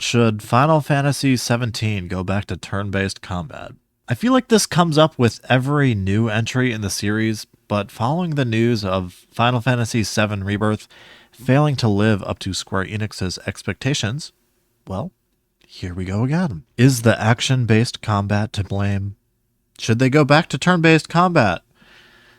Should Final Fantasy XVII go back to turn-based combat? I feel like this comes up with every new entry in the series, but following the news of Final Fantasy VII Rebirth failing to live up to Square Enix's expectations, well, here we go again. Is the action-based combat to blame? Should they go back to turn-based combat?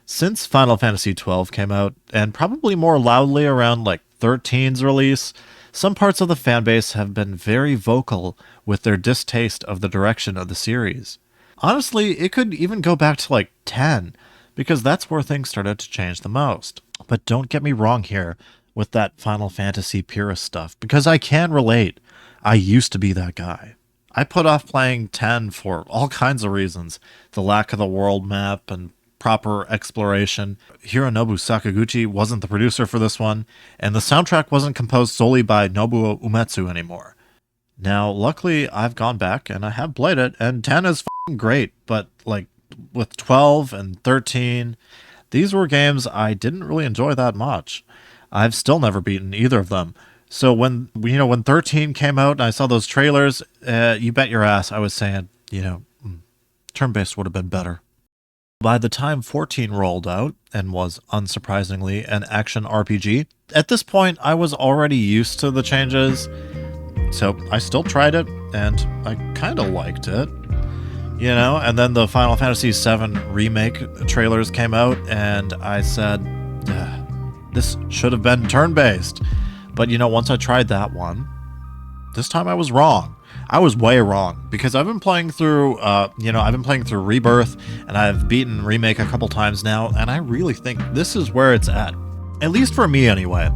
Since Final Fantasy XII came out, and probably more loudly around like 13's release, some parts of the fanbase have been very vocal with their distaste of the direction of the series. Honestly, it could even go back to like 10, because that's where things started to change the most. But don't get me wrong here with that Final Fantasy purist stuff, because I can relate. I used to be that guy. I put off playing 10 for all kinds of reasons. The lack of the world map and proper exploration. Hironobu Sakaguchi wasn't the producer for this one, and the soundtrack wasn't composed solely by Nobuo Uematsu anymore. Now, luckily, I've gone back and I have played it, and 10 is f***ing great, but like with 12 and 13, these were games I didn't really enjoy that much. I've still never beaten either of them. So when 13 came out and I saw those trailers, you bet your ass I was saying, turn-based would have been better. By the time 14 rolled out, and was unsurprisingly an action RPG, at this point I was already used to the changes, so I still tried it, and I kind of liked it. And then the Final Fantasy VII Remake trailers came out, and I said, this should have been turn-based. But once I tried that one, this time I was wrong. I was way wrong, because I've been playing through, Rebirth, and I've beaten Remake a couple times now, and I really think this is where it's at least for me anyway.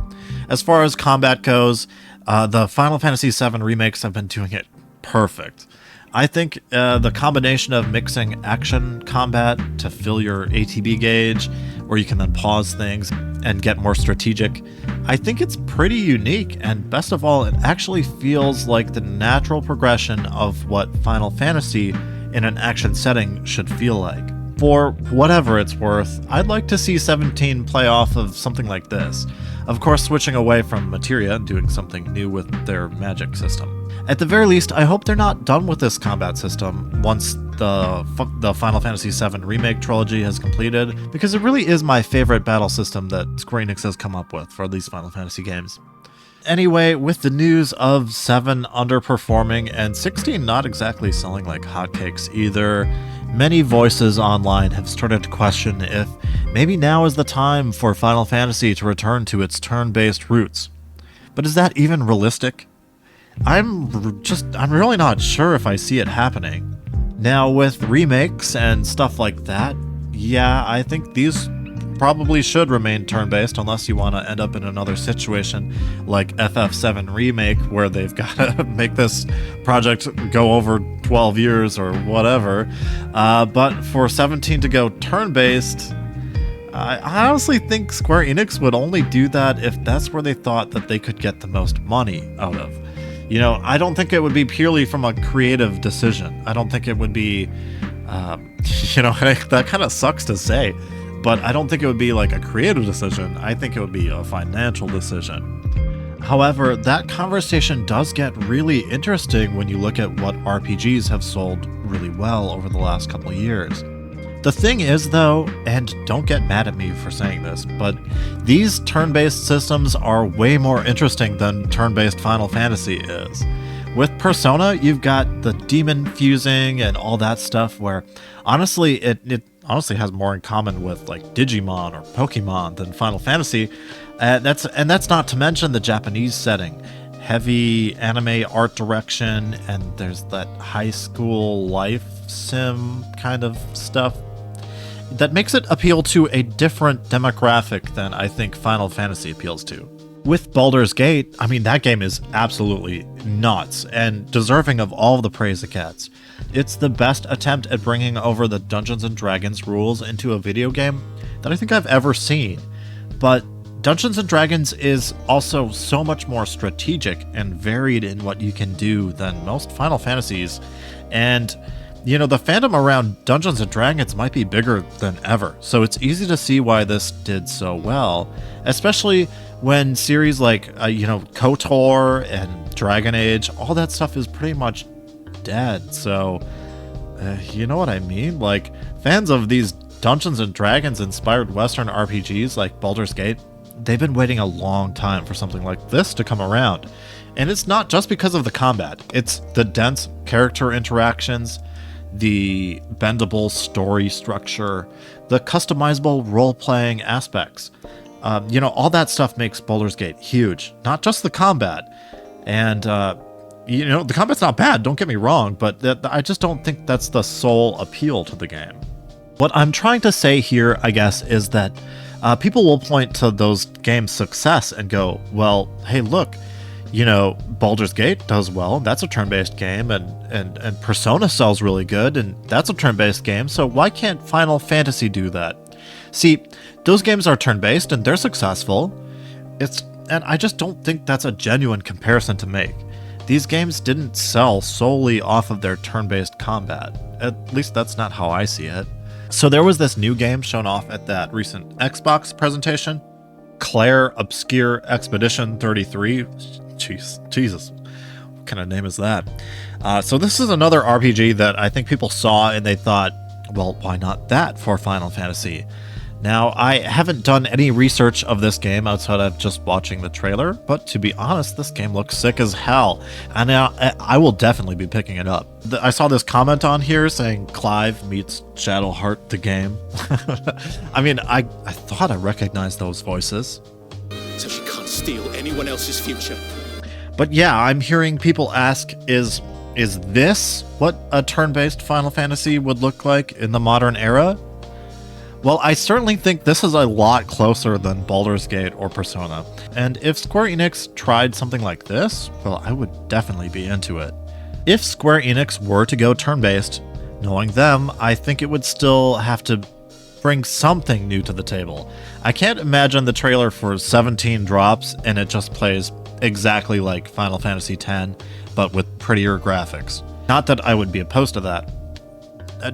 As far as combat goes, the Final Fantasy VII remakes have been doing it perfect. I think the combination of mixing action combat to fill your ATB gauge, where you can then pause things and get more strategic, I think it's pretty unique, and best of all, it actually feels like the natural progression of what Final Fantasy in an action setting should feel like. For whatever it's worth, I'd like to see 17 play off of something like this. Of course, switching away from Materia and doing something new with their magic system. At the very least, I hope they're not done with this combat system once the Final Fantasy VII Remake trilogy has completed, because it really is my favorite battle system that Square Enix has come up with for these Final Fantasy games. Anyway, with the news of 7 underperforming and 16 not exactly selling like hotcakes either, many voices online have started to question if maybe now is the time for Final Fantasy to return to its turn-based roots. But is that even realistic? I'm really not sure if I see it happening. Now, with remakes and stuff like that, yeah, I think these probably should remain turn-based unless you want to end up in another situation like FF7 Remake, where they've got to make this project go over 12 years or whatever. But for 17 to go turn-based, I honestly think Square Enix would only do that if that's where they thought that they could get the most money out of. I don't think it would be purely from a creative decision. I don't think it would be, that kind of sucks to say, but I don't think it would be like a creative decision. I think it would be a financial decision. However, that conversation does get really interesting when you look at what RPGs have sold really well over the last couple of years. The thing is, though, and don't get mad at me for saying this, but these turn-based systems are way more interesting than turn-based Final Fantasy is. With Persona, you've got the demon fusing and all that stuff, where honestly, it honestly has more in common with like Digimon or Pokemon than Final Fantasy. That's not to mention the Japanese setting. Heavy anime art direction, and there's that high school life sim kind of stuff that makes it appeal to a different demographic than I think Final Fantasy appeals to. With Baldur's Gate, that game is absolutely nuts and deserving of all the praise it gets. It's the best attempt at bringing over the Dungeons & Dragons rules into a video game that I think I've ever seen. But Dungeons & Dragons is also so much more strategic and varied in what you can do than most Final Fantasies, and the fandom around Dungeons & Dragons might be bigger than ever, so it's easy to see why this did so well, especially when series like, KOTOR and Dragon Age, all that stuff is pretty much dead. So, you know what I mean? Like, fans of these Dungeons and Dragons inspired Western RPGs like Baldur's Gate, they've been waiting a long time for something like this to come around. And it's not just because of the combat, it's the dense character interactions, the bendable story structure, the customizable role-playing aspects. All that stuff makes Baldur's Gate huge, not just the combat. And, the combat's not bad, don't get me wrong, but I just don't think that's the sole appeal to the game. What I'm trying to say here, I guess, is that people will point to those games' success and go, well, hey, look, Baldur's Gate does well, and that's a turn-based game, and Persona sells really good, and that's a turn-based game, so why can't Final Fantasy do that? See, those games are turn-based, and they're successful. And I just don't think that's a genuine comparison to make. These games didn't sell solely off of their turn-based combat. At least that's not how I see it. So there was this new game shown off at that recent Xbox presentation, Claire Obscure Expedition 33. Jesus, what kind of name is that? So this is another RPG that I think people saw and they thought, well, why not that for Final Fantasy? Now, I haven't done any research of this game outside of just watching the trailer, but to be honest, this game looks sick as hell, and I will definitely be picking it up. I saw this comment on here saying Clive meets Shadowheart the game. I mean, I thought I recognized those voices. So she can't steal anyone else's future. But yeah, I'm hearing people ask, is this what a turn-based Final Fantasy would look like in the modern era? Well, I certainly think this is a lot closer than Baldur's Gate or Persona. And if Square Enix tried something like this, well, I would definitely be into it. If Square Enix were to go turn-based, knowing them, I think it would still have to bring something new to the table. I can't imagine the trailer for 17 drops and it just plays exactly like Final Fantasy X, but with prettier graphics. Not that I would be opposed to that.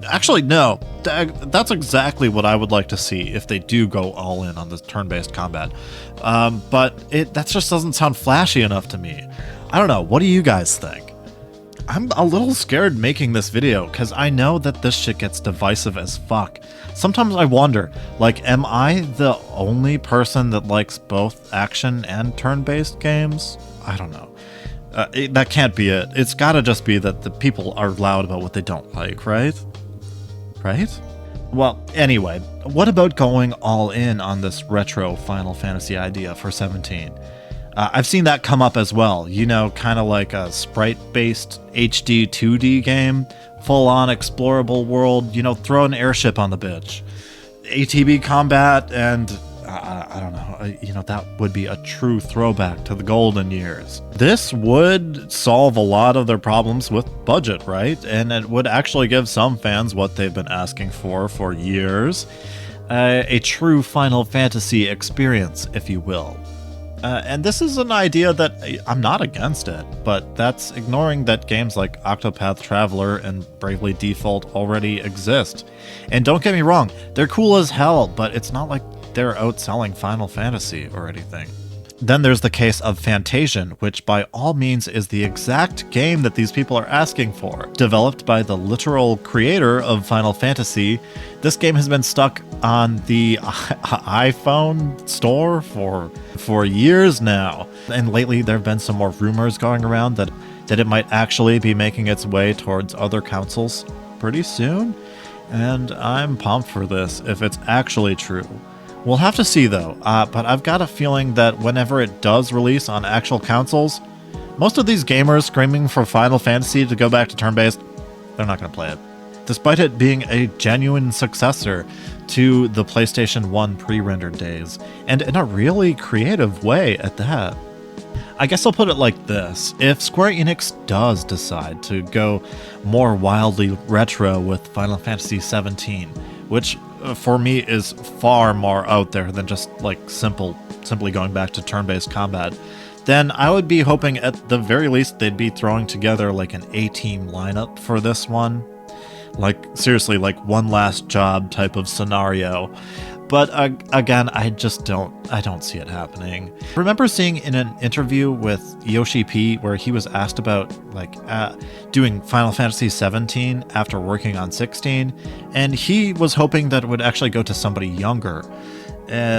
Actually, no. That's exactly what I would like to see if they do go all in on the turn-based combat. But that just doesn't sound flashy enough to me. I don't know. What do you guys think? I'm a little scared making this video because I know that this shit gets divisive as fuck. Sometimes I wonder, like, am I the only person that likes both action and turn-based games? I don't know. That can't be it. It's gotta just be that the people are loud about what they don't like, right? Right? Well, anyway, what about going all in on this retro Final Fantasy idea for 17? I've seen that come up as well, kind of like a sprite-based HD 2D game, full-on explorable world, throw an airship on the bitch. ATB combat, and I don't know, that would be a true throwback to the golden years. This would solve a lot of their problems with budget, right? And it would actually give some fans what they've been asking for years. A true Final Fantasy experience, if you will. And this is an idea that I'm not against it, but that's ignoring that games like Octopath Traveler and Bravely Default already exist. And don't get me wrong, they're cool as hell, but it's not like they're outselling Final Fantasy or anything. Then there's the case of Fantasian, which by all means is the exact game that these people are asking for. Developed by the literal creator of Final Fantasy, this game has been stuck on the iPhone store for years now. And lately there have been some more rumors going around that it might actually be making its way towards other consoles pretty soon. And I'm pumped for this if it's actually true. We'll have to see though, but I've got a feeling that whenever it does release on actual consoles, most of these gamers screaming for Final Fantasy to go back to turn-based, they're not going to play it. Despite it being a genuine successor to the PlayStation 1 pre-rendered days, and in a really creative way at that. I guess I'll put it like this. If Square Enix does decide to go more wildly retro with Final Fantasy XVII, which for me is far more out there than just like simply going back to turn-based combat, then I would be hoping at the very least they'd be throwing together like an A-team lineup for this one. Like seriously, like one last job type of scenario. But again, I don't see it happening. Remember seeing in an interview with Yoshi P where he was asked about like doing Final Fantasy 17 after working on 16, and he was hoping that it would actually go to somebody younger,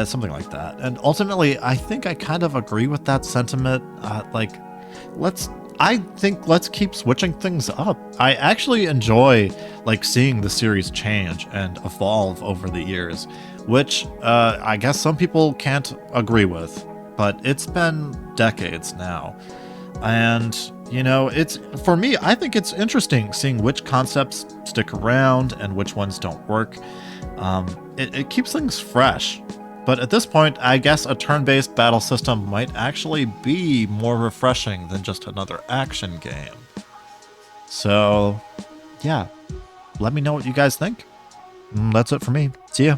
something like that. And ultimately, I think I kind of agree with that sentiment. I think let's keep switching things up. I actually enjoy like seeing the series change and evolve over the years, which I guess some people can't agree with, but it's been decades now. And, you know, it's for me, I think it's interesting seeing which concepts stick around and which ones don't work. It keeps things fresh. But at this point, I guess a turn-based battle system might actually be more refreshing than just another action game. So, yeah, let me know what you guys think. That's it for me. See ya.